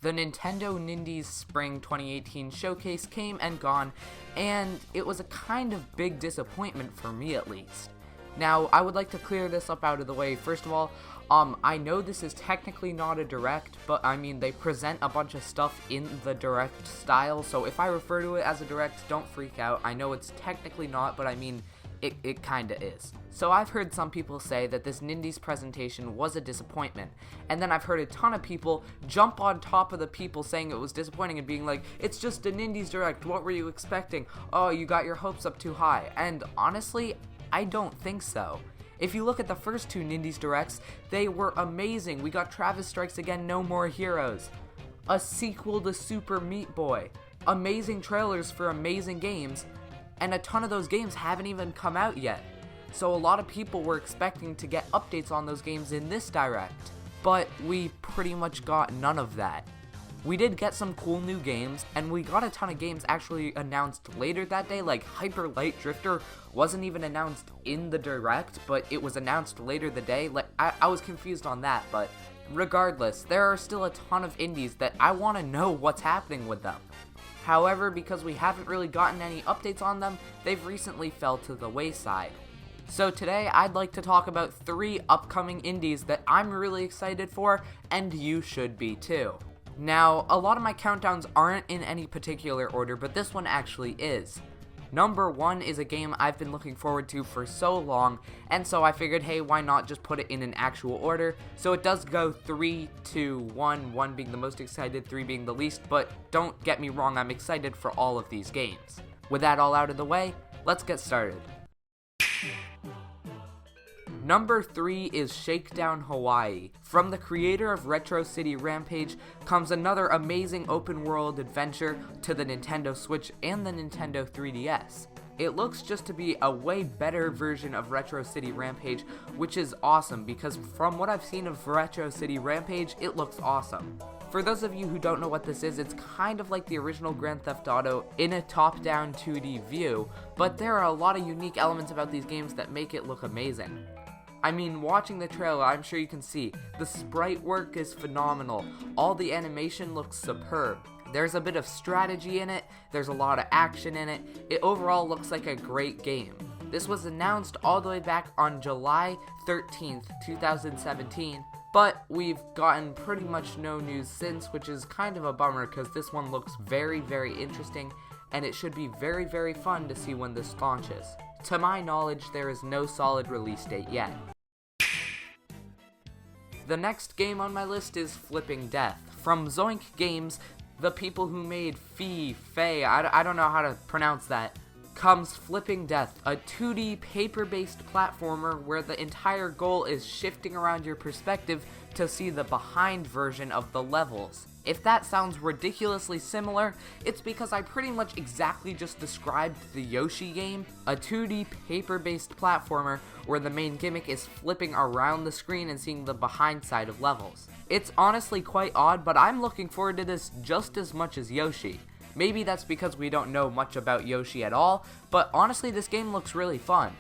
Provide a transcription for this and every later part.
The Nintendo Nindies Spring 2018 showcase came and gone, and it was a kind of big disappointment for me at least. Now, I would like to clear this up out of the way. First of all, I know this is technically not a direct, but I mean, they present a bunch of stuff in the direct style, so if I refer to it as a direct, don't freak out. I know it's technically not, but I mean, it kinda is. So I've heard some people say that this Nindies presentation was a disappointment, and then I've heard a ton of people jump on top of the people saying it was disappointing and being like, it's just a Nindies Direct, what were you expecting? Oh, you got your hopes up too high. And honestly, I don't think so. If you look at the first two Nindies Directs, they were amazing. We got Travis Strikes Again, No More Heroes, a sequel to Super Meat Boy, amazing trailers for amazing games, and a ton of those games haven't even come out yet. So a lot of people were expecting to get updates on those games in this Direct, but we pretty much got none of that. We did get some cool new games, and we got a ton of games actually announced later that day, like Hyper Light Drifter wasn't even announced in the Direct, but it was announced later the day. Like, I was confused on that, but regardless, there are still a ton of indies that I want to know what's happening with them. However, because we haven't really gotten any updates on them, they've recently fell to the wayside. So today, I'd like to talk about 3 upcoming indies that I'm really excited for, and you should be too. Now, a lot of my countdowns aren't in any particular order, but this one actually is. Number 1 is a game I've been looking forward to for so long, and so I figured, hey, why not just put it in an actual order? So it does go 3, 2, 1, 1 being the most excited, 3 being the least, but don't get me wrong, I'm excited for all of these games. With that all out of the way, let's get started. Number 3 is Shakedown Hawaii. From the creator of Retro City Rampage comes another amazing open world adventure to the Nintendo Switch and the Nintendo 3DS. It looks just to be a way better version of Retro City Rampage, which is awesome because from what I've seen of Retro City Rampage, it looks awesome. For those of you who don't know what this is, it's kind of like the original Grand Theft Auto in a top-down 2D view, but there are a lot of unique elements about these games that make it look amazing. I mean, watching the trailer, I'm sure you can see, the sprite work is phenomenal, all the animation looks superb, there's a bit of strategy in it, there's a lot of action in it, it overall looks like a great game. This was announced all the way back on July 13th, 2017, but we've gotten pretty much no news since, which is kind of a bummer because this one looks very, very interesting, and it should be very, very fun to see when this launches. To my knowledge, there is no solid release date yet. The next game on my list is Flipping Death. From Zoink Games, the people who made Fei, I don't know how to pronounce that, comes Flipping Death, a 2D paper-based platformer where the entire goal is shifting around your perspective to see the behind version of the levels. If that sounds ridiculously similar, it's because I pretty much exactly just described the Yoshi game, a 2D paper-based platformer where the main gimmick is flipping around the screen and seeing the behind side of levels. It's honestly quite odd, but I'm looking forward to this just as much as Yoshi. Maybe that's because we don't know much about Yoshi at all, but honestly this game looks really fun.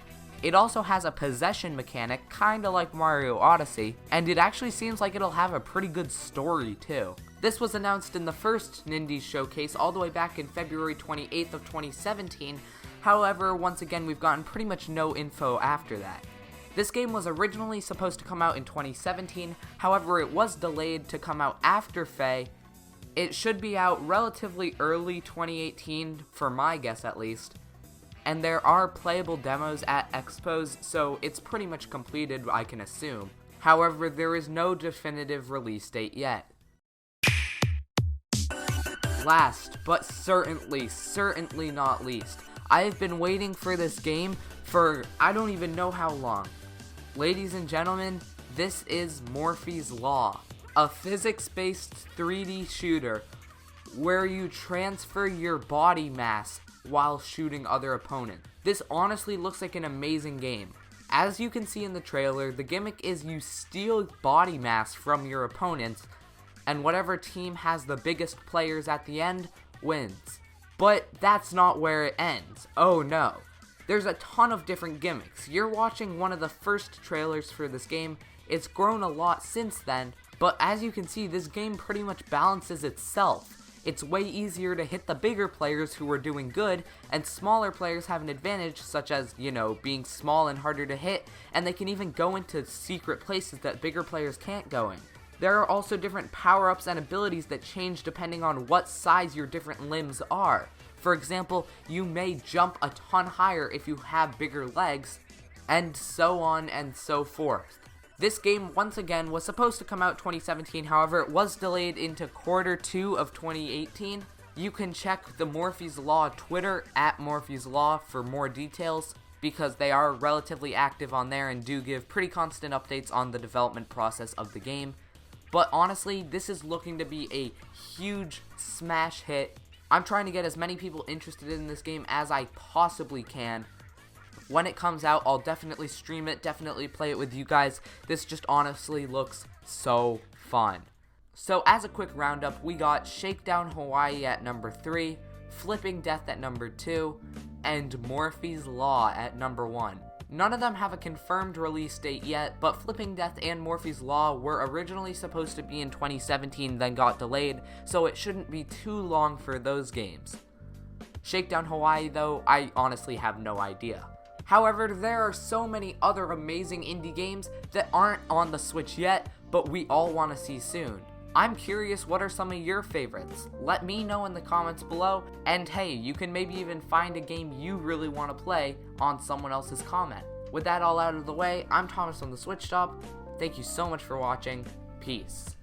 It also has a possession mechanic, kinda like Mario Odyssey, and it actually seems like it'll have a pretty good story too. This was announced in the first Nindies showcase all the way back in February 28th of 2017, however, once again we've gotten pretty much no info after that. This game was originally supposed to come out in 2017, however it was delayed to come out after Fei. It should be out relatively early 2018, for my guess at least, and there are playable demos at expos, so it's pretty much completed, I can assume. However, there is no definitive release date yet. Last, but certainly not least, I have been waiting for this game for I don't even know how long. Ladies and gentlemen, this is Morphe's Law, a physics-based 3D shooter where you transfer your body mass while shooting other opponents. This honestly looks like an amazing game. As you can see in the trailer, the gimmick is you steal body mass from your opponents, and whatever team has the biggest players at the end wins. But that's not where it ends. Oh no. There's a ton of different gimmicks. You're watching one of the first trailers for this game. It's grown a lot since then, But as you can see, this game pretty much balances itself. It's way easier to hit the bigger players who are doing good, and smaller players have an advantage, such as, being small and harder to hit, and they can even go into secret places that bigger players can't go in. There are also different power-ups and abilities that change depending on what size your different limbs are. For example, you may jump a ton higher if you have bigger legs, and so on and so forth. This game, once again, was supposed to come out 2017, however, it was delayed into Q2 of 2018. You can check the Morphe's Law Twitter, @Morphe's Law, for more details, because they are relatively active on there and do give pretty constant updates on the development process of the game. But honestly, this is looking to be a huge smash hit. I'm trying to get as many people interested in this game as I possibly can. When it comes out, I'll definitely stream it, definitely play it with you guys. This just honestly looks so fun. So as a quick roundup, we got Shakedown Hawaii at number 3, Flipping Death at number 2, and Morphe's Law at number 1. None of them have a confirmed release date yet, but Flipping Death and Morphe's Law were originally supposed to be in 2017, then got delayed, so it shouldn't be too long for those games. Shakedown Hawaii, though, I honestly have no idea. However, there are so many other amazing indie games that aren't on the Switch yet, but we all want to see soon. I'm curious, what are some of your favorites? Let me know in the comments below, and hey, you can maybe even find a game you really want to play on someone else's comment. With that all out of the way, I'm Thomas on the Switch Stop. Thank you so much for watching. Peace.